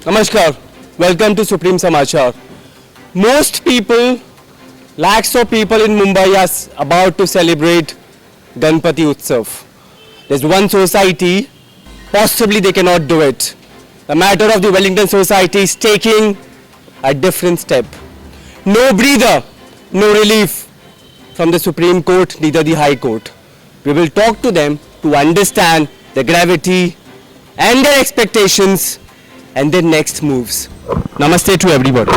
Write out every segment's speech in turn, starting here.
Namaskar. Welcome to Supreme Samachar. Most people, lakhs of people in Mumbai are about to celebrate Ganpati Utsav. There's one society, possibly they cannot do it. The matter of the Wellington Society is taking a different step. No breather, no relief from the Supreme Court, neither the High Court. We will talk to them to understand the gravity and their expectations and their next moves. Namaste to everybody.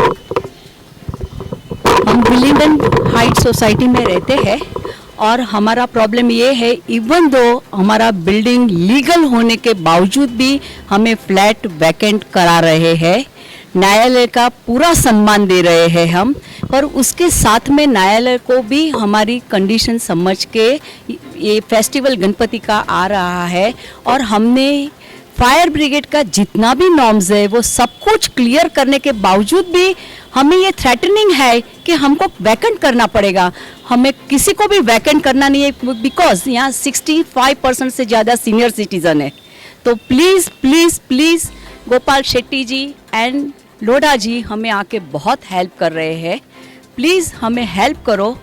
हम Willingdon height society में रहते हैं और हमारा problem ये है, even though हमारा building legal होने के बावजूद भी हमें फ्लैट वैकेंट करा रहे हैं। न्यायालय का पूरा सम्मान दे रहे हैं हम, पर उसके साथ में न्यायालय को भी हमारी कंडीशन समझ के ये फेस्टिवल गणपति का आ रहा है और हमने फायर ब्रिगेड का जितना भी नॉर्म्स है वो सब कुछ क्लियर करने के बावजूद भी हमें ये थ्रेटनिंग है कि हमको वैकेंट करना पड़ेगा। हमें किसी को भी वैकेंट करना नहीं है बिकॉज यहाँ 65% से ज़्यादा सीनियर सिटीजन है। तो please please please Gopal Shetty ji and Lodha ji हमें आके बहुत हेल्प कर रहे हैं। प्लीज़ हमें हेल्प करो।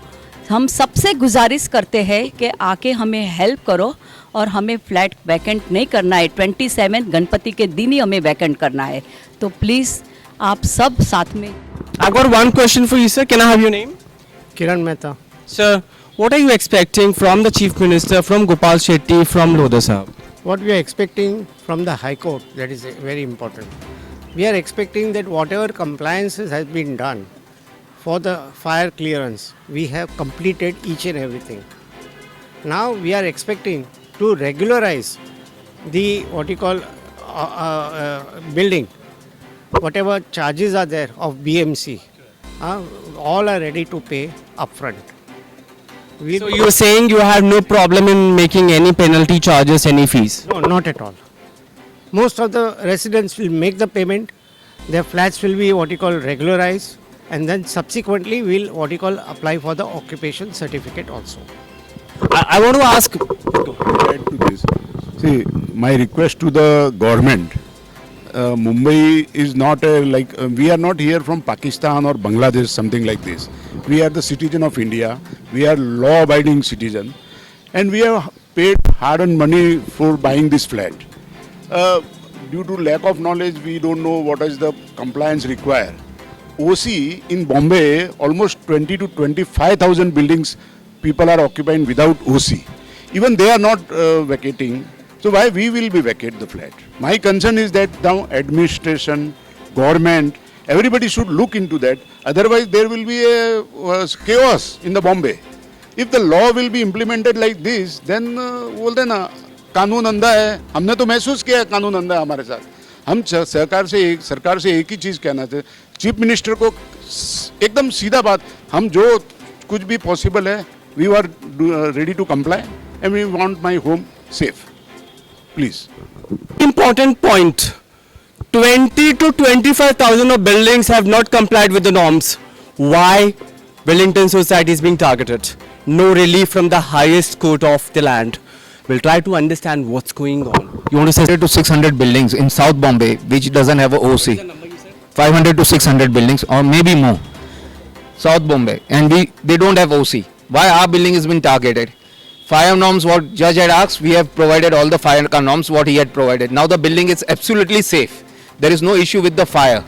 हम सबसे गुजारिश करते हैं कि आके हमें हेल्प करो और हमें फ्लैट वैकेंट नहीं करना है। 27 गणपति के दिन ही हमें वैकेंट करना है। तो प्लीज़ आप सब साथ में। I've got one question for you, sir. Can I have your name? Kiran Mehta. Sir, what are you expecting from the Chief Minister, from Gopal Shetty, from Lodha Sahab? What we are expecting from the High Court, that is very important. We are expecting that whatever compliances has been done for the fire clearance, we have completed each and everything. Now we are expecting to regularize the what you call building. Whatever charges are there of BMC, all are ready to pay upfront. So you're saying you have no problem in making any penalty charges, any fees? No, not at all. Most of the residents will make the payment, their flats will be what you call regularized, and then subsequently will what you call apply for the occupation certificate also. I want to ask. Add to this. See, my request to the government, Mumbai is not we are not here from Pakistan or Bangladesh, something like this. We are the citizen of India. We are law-abiding citizen, and we have paid hard-earned money for buying this flat. Due to lack of knowledge, we don't know what is the compliance required. OC in Bombay, almost 20 to 25,000 buildings people are occupying without OC. Even they are not vacating. So why we will be vacate the flat? My concern is that now administration, government, everybody should look into that. Otherwise there will be a chaos in the Bombay. If the law will be implemented like this, then बोलते ना कानून अंधा है. हमने तो महसूस किया है कानून अंधा है हमारे साथ. हम सरकार से एक ही चीज़ कहना चाहते, चीफ मिनिस्टर को एकदम सीधा बात, हम जो कुछ भी पॉसिबल है, we are ready to comply and we want my home safe. Please. Important point. 20 to 25,000 of buildings have not complied with the norms. Why Wellington Society is being targeted? No relief from the highest court of the land. We'll try to understand what's going on. You want to say to 600 buildings in South Bombay which doesn't have a OC. 500 to 600 buildings or maybe more. South Bombay, and they don't have OC. Why our building has been targeted? Fire norms, what judge had asked, we have provided all the fire norms what he had provided. Now the building is absolutely safe. There is no issue with the fire.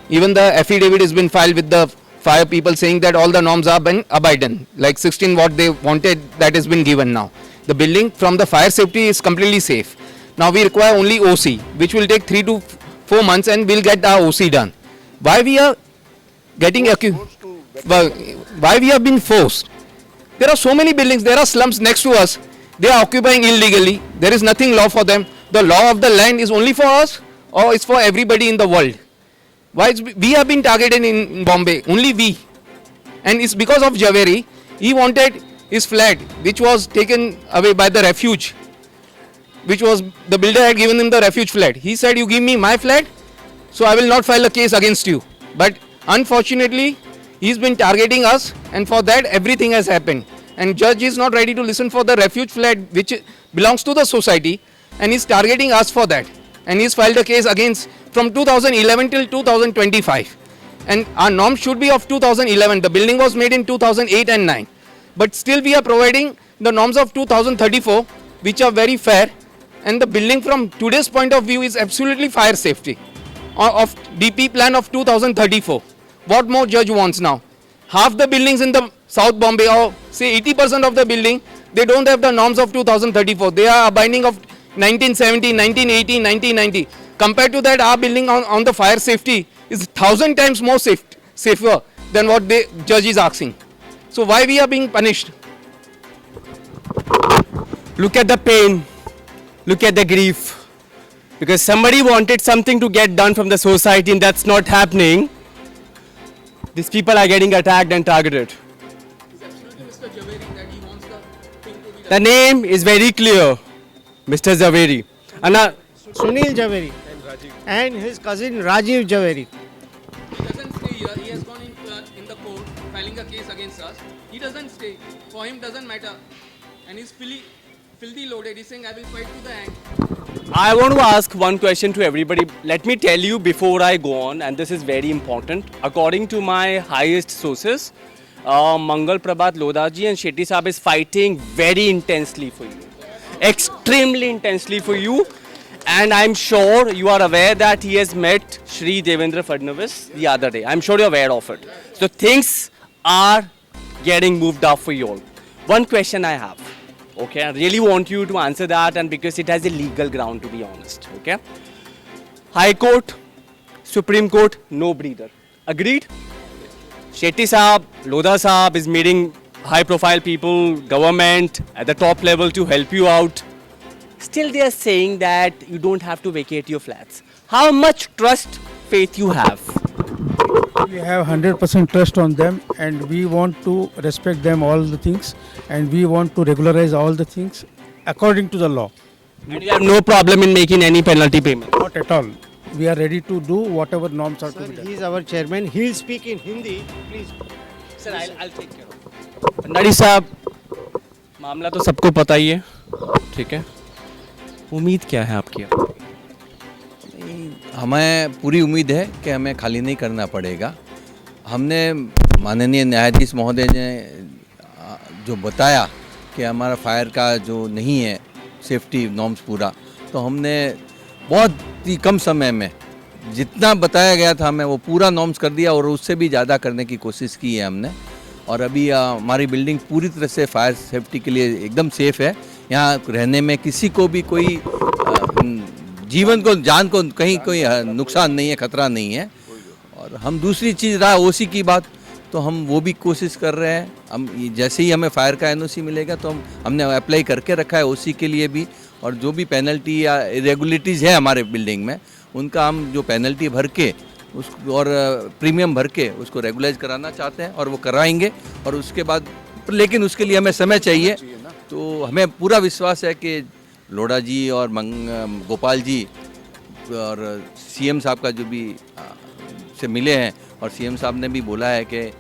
Even the affidavit has been filed with the fire people saying that all the norms are been abided. Like 16 what they wanted, that has been given now. The building from the fire safety is completely safe. Now we require only OC, which will take 3 to 4 months, and we'll get our OC done. Why we are getting why we have been forced? There are so many buildings, there are slums next to us. They are occupying illegally. There is nothing law for them. The law of the land is only for us or it's for everybody in the world? Why we have been targeted in Bombay, only we. And it's because of Javeri. He wanted his flat, which was taken away by the refuge, which was the builder had given him the refuge flat. He said, you give me my flat, so I will not file a case against you. But unfortunately, he's been targeting us, and for that everything has happened. And judge is not ready to listen for the refuge flat which belongs to the society, and he's targeting us for that. and he's filed a case against from 2011 till 2025. And our norm should be of 2011. The building was made in 2008 and 9. But still we are providing the norms of 2034, which are very fair. And the building from today's point of view is absolutely fire safety. Of DP plan of 2034. What more judge wants now? Half the buildings in the South Bombay, or say 80% of the building, they don't have the norms of 2034. They are abiding of 1970, 1980, 1990. Compared to that, our building on the fire safety is 1,000 times more safer than what the judge is asking. So why we are being punished? Look at the pain. Look at the grief. Because somebody wanted something to get done from the society and that's not happening. These people are getting attacked and targeted. The name is very clear. Mr. Zaveri. Sunil Javeri and his cousin Rajiv Javeri. He doesn't stay here. He has gone in the court filing a case against us. He doesn't stay. For him doesn't matter. And he's filthy loaded. He's saying I will fight to the end. I want to ask one question to everybody. Let me tell you before I go on, and this is very important. According to my highest sources, Mangal Prabhat Lodaji and Shetty Saab is fighting very intensely for you. Extremely intensely for you. And I'm sure you are aware that he has met Shri Devendra Fadnavis the other day. I'm sure you're aware of it. So things are getting moved up for you all. One question I have. Okay, I really want you to answer that, and because it has a legal ground, to be honest. Okay, High Court, Supreme Court, no breather. Agreed? Shetty Saab, Lodha Saab is meeting high-profile people, government at the top level to help you out. Still, they are saying that you don't have to vacate your flats. How much trust, faith you have? We have 100% trust on them, and we want to respect them all the things, and we want to regularize all the things according to the law. And you have no problem in making any penalty payment. Not at all. We are ready to do whatever norms are to Sir, be done. he is our chairman. He'll speak in Hindi. Please. Sir, I'll take care of it. Bhandari साहब, मामला तो सबको पता ही है, ठीक है? उम्मीद क्या है आपकी? हमें पूरी उम्मीद है कि हमें खाली नहीं करना पड़ेगा। हमने माननीय न्यायाधीश महोदय ने जो बताया कि हमारा फायर का जो नहीं है सेफ्टी नॉर्म्स पूरा, तो हमने बहुत ही कम समय में जितना बताया गया था हमें वो पूरा नॉर्म्स कर दिया और उससे भी ज़्यादा करने की कोशिश की है हमने। और अभी हमारी बिल्डिंग पूरी तरह से फायर सेफ्टी के लिए एकदम सेफ़ है। यहाँ रहने में किसी को भी कोई जीवन को जान को कहीं कोई नुकसान नहीं है, खतरा नहीं है। और हम दूसरी चीज़ रहा ओसी की बात, तो हम वो भी कोशिश कर रहे हैं। हम जैसे ही हमें फायर का एनओसी मिलेगा तो हमने अप्लाई करके रखा है ओसी के लिए भी, और जो भी पेनल्टी या इरेगुलरिटीज़ है हमारे बिल्डिंग में उनका हम जो पेनल्टी भर के उस और प्रीमियम भर के उसको रेगुलाइज कराना चाहते हैं और वो कराएंगे। और उसके बाद लेकिन उसके लिए हमें समय चाहिए। तो हमें पूरा विश्वास है कि लोढ़ा जी और गोपाल जी और सीएम साहब का जो भी से मिले हैं, और सीएम साहब ने भी बोला है कि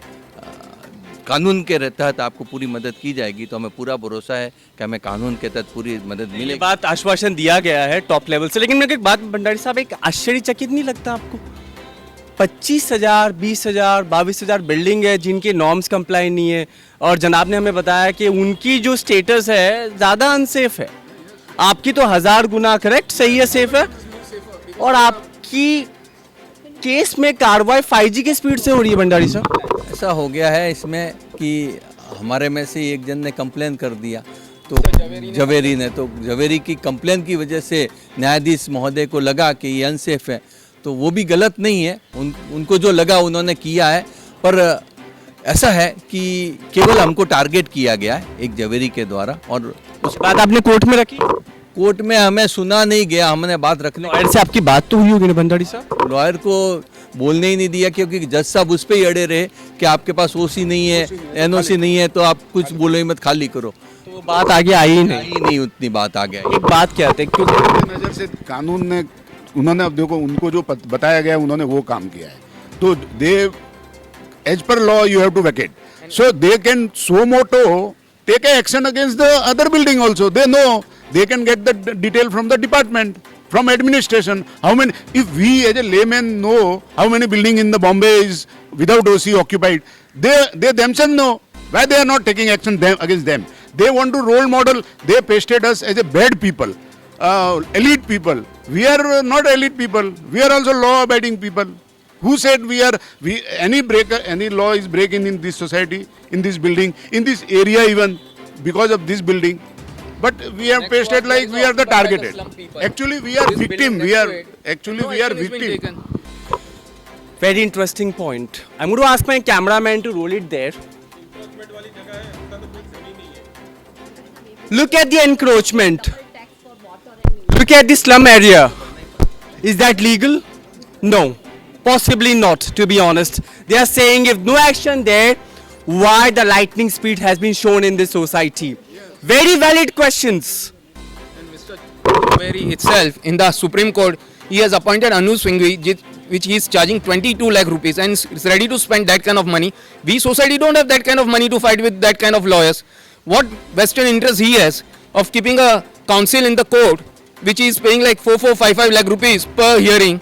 कानून के तहत आपको पूरी मदद की जाएगी। तो हमें पूरा भरोसा है कि हमें कानून के तहत पूरी मदद ये मिलेगी। बात आश्वासन दिया गया है टॉप लेवल से, लेकिन मेरे को एक बात भंडारी साहब, एक आश्चर्यचकित नहीं लगता आपको? 25,000, 20,000, 22,000 बिल्डिंग है जिनके नॉर्म्स कंप्लाई नहीं है, और जनाब ने हमें बताया कि उनकी जो स्टेटस है ज़्यादा अनसेफ है। आपकी तो 1000 गुना करेक्ट सही है, सेफ है। और आपकी केस में कार्रवाई 5G की स्पीड से हो रही है भंडारी साहब। ऐसा हो गया है इसमें कि हमारे में से एक जन ने कंप्लेन कर दिया, तो जवेरी ने, तो जवेरी की कंप्लेन की वजह से न्यायाधीश महोदय को लगा कि ये अनसेफ है। तो वो भी गलत नहीं है, उनको जो लगा उन्होंने किया है। पर ऐसा है कि केवल हमको टारगेट किया गया है एक जवेरी के द्वारा, और उस बात आपने कोर्ट में रखी? कोर्ट में हमें सुना नहीं गया, हमने बात रखने लॉयर से आपकी बात तो हुई होगी ना भंडारी साहब? लॉयर को बोलने ही नहीं दिया, क्योंकि जज साहब उस पर ही अड़े रहे कि आपके पास ओसी नहीं है, एनओसी नहीं है, तो आप कुछ बोलो ही मत, खाली करो। तो वो बात आगे आई ही नहीं। उतनी बात आ गया। एक बात क्या है, क्योंकि मेरी नज़र से कानून ने, उन्होंने अब देखो उनको जो बताया गया उन्होंने वो काम किया है। तो they as per law you have to vacate, so they can suo motu take action against the other building also. They know they can get the detail from the department. from administration. How many? If we as a layman know how many building in the Bombay is without OC occupied, they themselves know why they are not taking action against them. They want to role model. They pasted us as a bad people, elite people. We are not elite people. We are also law-abiding people. Who said any law is breaking in this society, in this building, in this area even because of this building? But we are pasted like we are the targeted. Actually, we are victim. We are victim. Very interesting point. I'm going to ask my cameraman to roll it there. Look at the encroachment. Look at the slum area. Is that legal? No. Possibly not, to be honest. They are saying if no action there, why the lightning speed has been shown in this society? Very valid questions. Zaveri itself, in the Supreme Court, he has appointed Anu Swingvi, which he is charging 22 lakh rupees and is ready to spend that kind of money. We society don't have that kind of money to fight with that kind of lawyers. What vested interest he has of keeping a counsel in the court, which is paying like 4,455 lakh rupees per hearing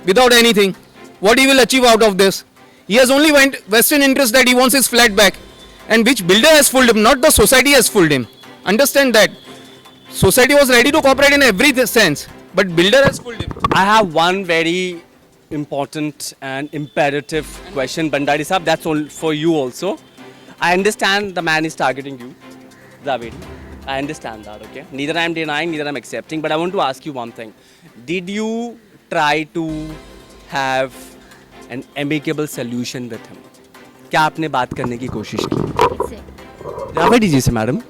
without anything. What he will achieve out of this? He has only vested interest that he wants his flat back, and which builder has fooled him, not the society has fooled him. Understand that. Society was ready to cooperate in every sense, but builder has fooled him. I have one very important and imperative question, Bandari Saab. That's all for you also. I understand the man is targeting you, Zaveri. I understand that, okay? Neither I am denying, neither I am accepting, but I want to ask you one thing. Did you try to have an amicable solution with him? क्या आपने बात करने की कोशिश की? किससे? जावेरी जी से madam.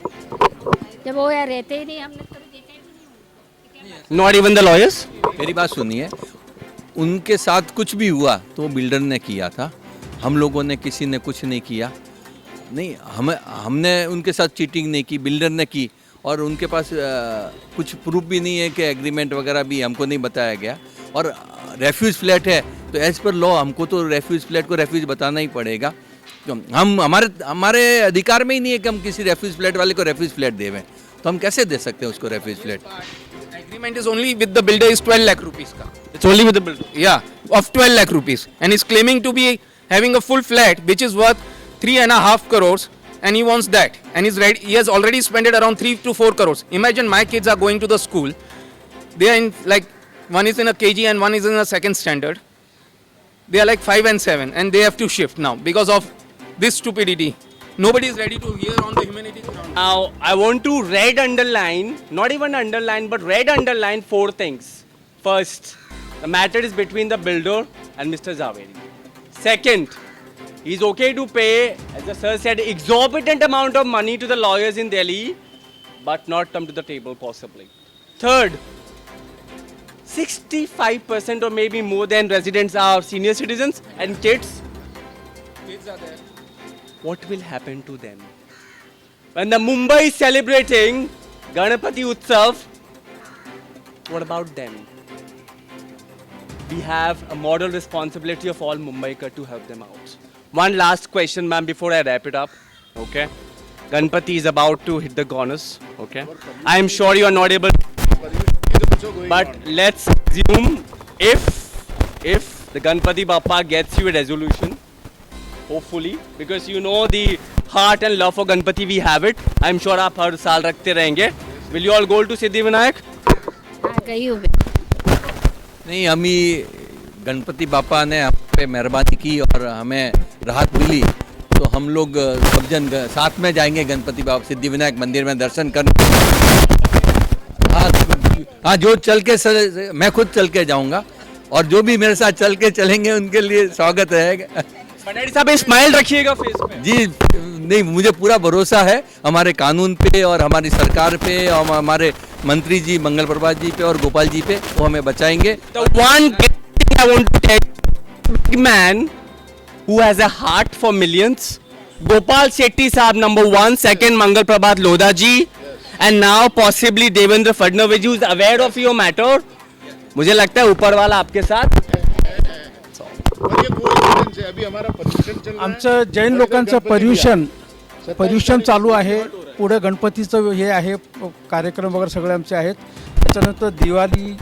जब वो यहाँ रहते ही नहीं, हमने कभी देखा ही नहीं. Not even the lawyers? मेरी बात सुनिए, उनके साथ कुछ भी हुआ तो बिल्डर ने किया था, हम लोगों ने किसी ने कुछ नहीं किया. नहीं, हमने उनके साथ चीटिंग नहीं की, बिल्डर ने की. और उनके पास कुछ प्रूफ भी नहीं है कि एग्रीमेंट वगैरह भी हमको नहीं बताया गया. और रेफ्यूज फ्लैट है तो एज पर लॉ हमको तो रेफ्यूज फ्लैट को रेफ्यूज बताना ही पड़ेगा. हम हमारे अधिकार में ही नहीं है कि हम किसी रेफ्यूज फ्लैट वाले को रेफ्यूज फ्लैट देवें. तो हम कैसे दे सकते हैं उसको refuge flat? Agreement is only with the builder is 12 lakh rupees ka. It's only with the builder. Yeah, of 12 lakh rupees, and he's claiming to be having a full flat which is worth 3.5 crores, and he wants that, and he's ready. He has already spent it around 3 to 4 crores. Imagine my kids are going to the school. They are in like one is in a KG and one is in a second standard. They are like 5 and 7, and they have to shift now because of this stupidity. Nobody is ready to hear on the humanity ground. Now, I want to red underline, not even underline, but red underline 4 things. First, the matter is between the builder and Mr. Zaveri. Second, he's okay to pay, as the sir said, exorbitant amount of money to the lawyers in Delhi, but not come to the table possibly. Third, 65% or maybe more than residents are senior citizens and kids. Kids are there. What will happen to them? When the Mumbai is celebrating Ganpati Utsav, what about them? We have a moral responsibility of all Mumbaikar to help them out. One last question, ma'am, before I wrap it up. Okay. Ganpati is about to hit the corners. Okay. I am sure you are not able. But let's assume if the Ganpati Bappa gets you a resolution, hopefully, because you know the heart and love for Ganpati, we have it. I'm sure आप हर साल रखते रहेंगे. Will you all go to Siddhivinayak? हाँ, गई हूँ. नहीं, हम ही गणपति बापा ने हम पे मेहरबानी की और हमें राहत मिली, तो हम लोग सब जन साथ में जाएंगे गणपति बापा सिद्धिविनायक मंदिर में दर्शन करने. हाँ, जो चल के मैं खुद चल के जाऊंगा, और जो भी मेरे साथ चल के चलेंगे उनके लिए स्वागत रहेगा. भंडारी साहब स्माइल रखिएगा फेस पे. जी नहीं, मुझे पूरा भरोसा है हमारे कानून पे और हमारी सरकार पे और हमारे मंत्री जी मंगल प्रभात जी पे और गोपाल जी पे, वो हमें बचाएंगे. The one thing I want to tell you, big man who has a heart for millions, Gopal Shetty Saab number 1, second Mangal Prabhat Lodha ji, and now possibly Devendra Fadnavis who is aware of your matter. मुझे लगता है ऊपर वाला आपके साथ. आमचं जैन लोकांचं पर्युषण चालू आहे. पुढे गणपतीचं हे आहे कार्यक्रम वगैरे सगळे आमचे आहेत. त्याच्यानंतर दिवाळी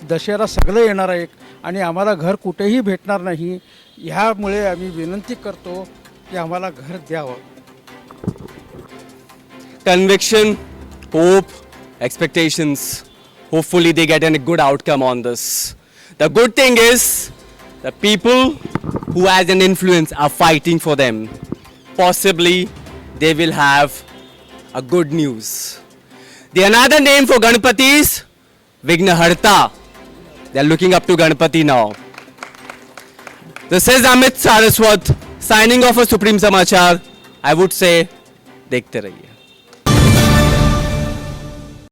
दसरा सगळं येणार आहे आणि आम्हाला घर कुठेही भेटणार नाही. ह्यामुळे आम्ही विनंती करतो की आम्हाला घर द्यावं. Conviction, hope, expectations. Hopefully they get a good outcome on this. The good thing is the people who has an influence are fighting for them. Possibly they will have a good news. The another name for Ganpati is Vignaharta. They are looking up to Ganpati now. This is Amit Saraswat signing off for Supreme Samachar. I would say, देखते रहिए.